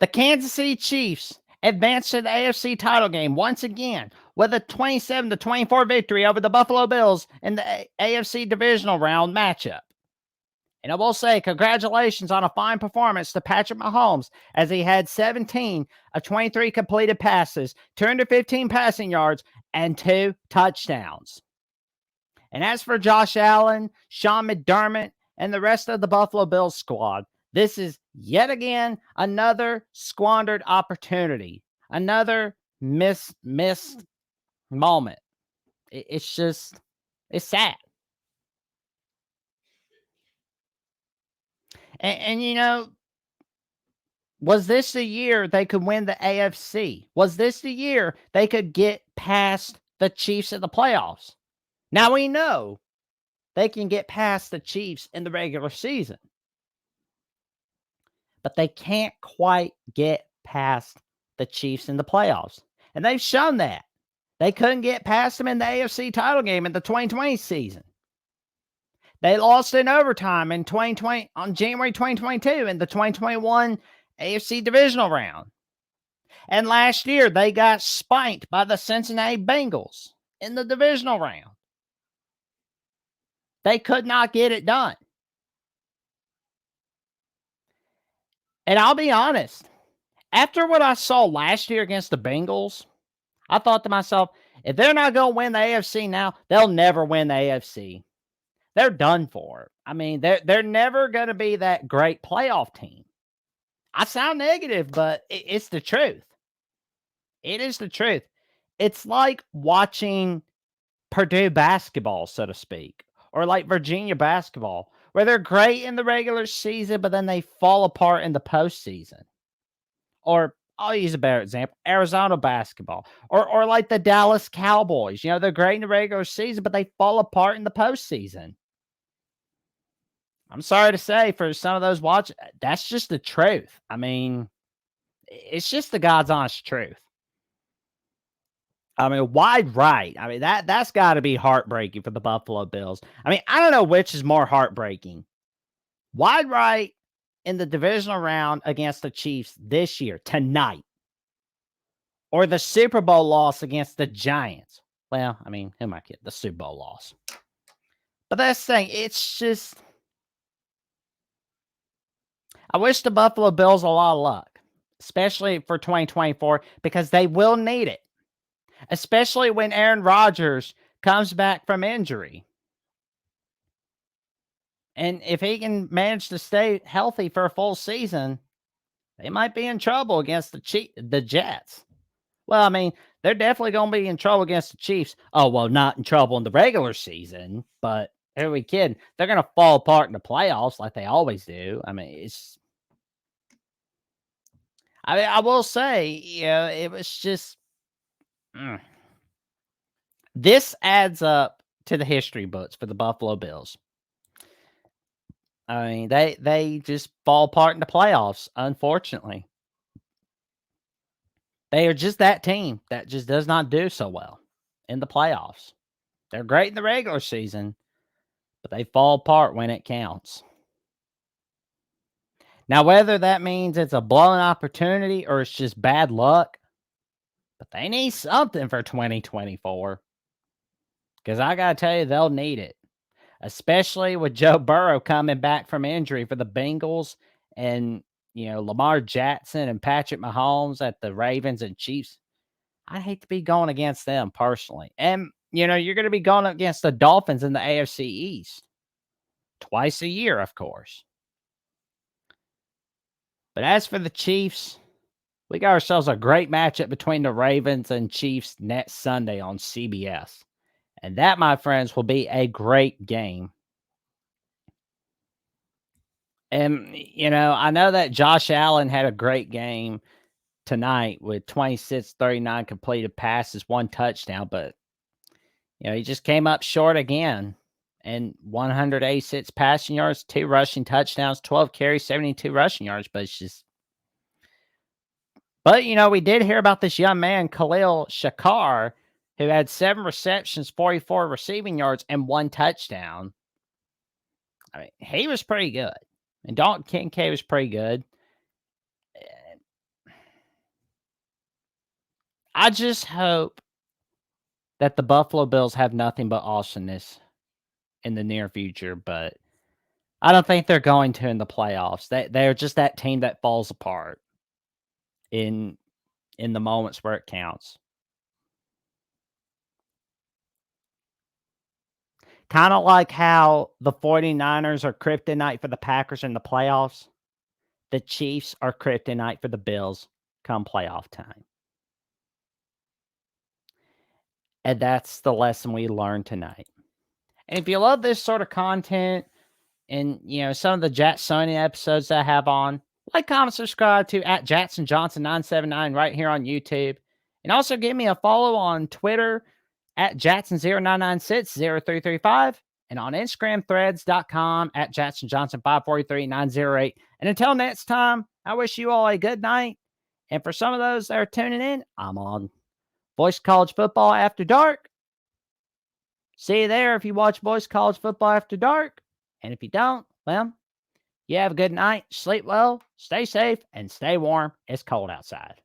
The Kansas City Chiefs advanced to the AFC title game once again with a 27-24 victory over the Buffalo Bills in the AFC Divisional round matchup. And I will say, congratulations on a fine performance to Patrick Mahomes as he had 17 of 23 completed passes, 215 passing yards, and 2 touchdowns. And as for Josh Allen, Sean McDermott, and the rest of the Buffalo Bills squad, this is yet again another squandered opportunity, another missed moment. It's sad. And was this the year they could win the AFC? Was this the year they could get past the Chiefs in the playoffs? Now we know they can get past the Chiefs in the regular season, but they can't quite get past the Chiefs in the playoffs. And they've shown that. They couldn't get past them in the AFC title game in the 2020 season. They lost in overtime in 2020 on January 2022 in the 2021 AFC divisional round. And last year, they got spanked by the Cincinnati Bengals in the divisional round. They could not get it done. And I'll be honest, after what I saw last year against the Bengals, I thought to myself, if they're not going to win the AFC now, they'll never win the AFC. They're done for. I mean, they're never going to be that great playoff team. I sound negative, but it's the truth. It is the truth. It's like watching Purdue basketball, so to speak, or like Virginia basketball, where they're great in the regular season, but then they fall apart in the postseason. Or I'll use a better example, Arizona basketball, or like the Dallas Cowboys. They're great in the regular season, but they fall apart in the postseason. I'm sorry to say, for some of those watching, that's just the truth. I mean, it's just the God's honest truth. I mean, wide right. I mean, that's got to be heartbreaking for the Buffalo Bills. I mean, I don't know which is more heartbreaking. Wide right in the divisional round against the Chiefs this year, tonight, or the Super Bowl loss against the Giants. Well, I mean, who am I kidding? The Super Bowl loss. But that's the thing. It's just, I wish the Buffalo Bills a lot of luck, especially for 2024, because they will need it, especially when Aaron Rodgers comes back from injury. And if he can manage to stay healthy for a full season, they might be in trouble against the Jets. Well, I mean, they're definitely going to be in trouble against the Chiefs. Oh, well, not in trouble in the regular season, but who are we kidding? They're going to fall apart in the playoffs like they always do. I mean, I will say, it was just, this adds up to the history books for the Buffalo Bills. I mean, they just fall apart in the playoffs, unfortunately. They are just that team that just does not do so well in the playoffs. They're great in the regular season, but they fall apart when it counts. Now, whether that means it's a blown opportunity or it's just bad luck, but they need something for 2024. Because I got to tell you, they'll need it. Especially with Joe Burrow coming back from injury for the Bengals and, Lamar Jackson and Patrick Mahomes at the Ravens and Chiefs. I hate to be going against them personally. And, you're going to be going against the Dolphins in the AFC East. Twice a year, of course. But as for the Chiefs, we got ourselves a great matchup between the Ravens and Chiefs next Sunday on CBS. And that, my friends, will be a great game. And, I know that Josh Allen had a great game tonight with 26, 39 completed passes, 1 touchdown, but, he just came up short again. And 186 passing yards, 2 rushing touchdowns, 12 carries, 72 rushing yards, but it's just. But, we did hear about this young man, Khalil Shakar, who had 7 receptions, 44 receiving yards, and 1 touchdown. I mean, he was pretty good. And Dalton Kincaid was pretty good. I just hope that the Buffalo Bills have nothing but awesomeness in the near future, but I don't think they're going to in the playoffs. They're just that team that falls apart in in the moments where it counts. Kinda like how the 49ers are kryptonite for the Packers in the playoffs, the Chiefs are kryptonite for the Bills come playoff time. And that's the lesson we learned tonight. And if you love this sort of content and, some of the Jacksonian episodes that I have on, like, comment, subscribe to at Jackson Johnson 979 right here on YouTube. And also give me a follow on Twitter at Jackson09960335 and on Instagram threads.com at Jackson Johnson 543908. And until next time, I wish you all a good night. And for some of those that are tuning in, I'm on Voice College Football After Dark. See you there if you watch Voice College Football After Dark. And if you don't, well, you have a good night, sleep well, stay safe, and stay warm. It's cold outside.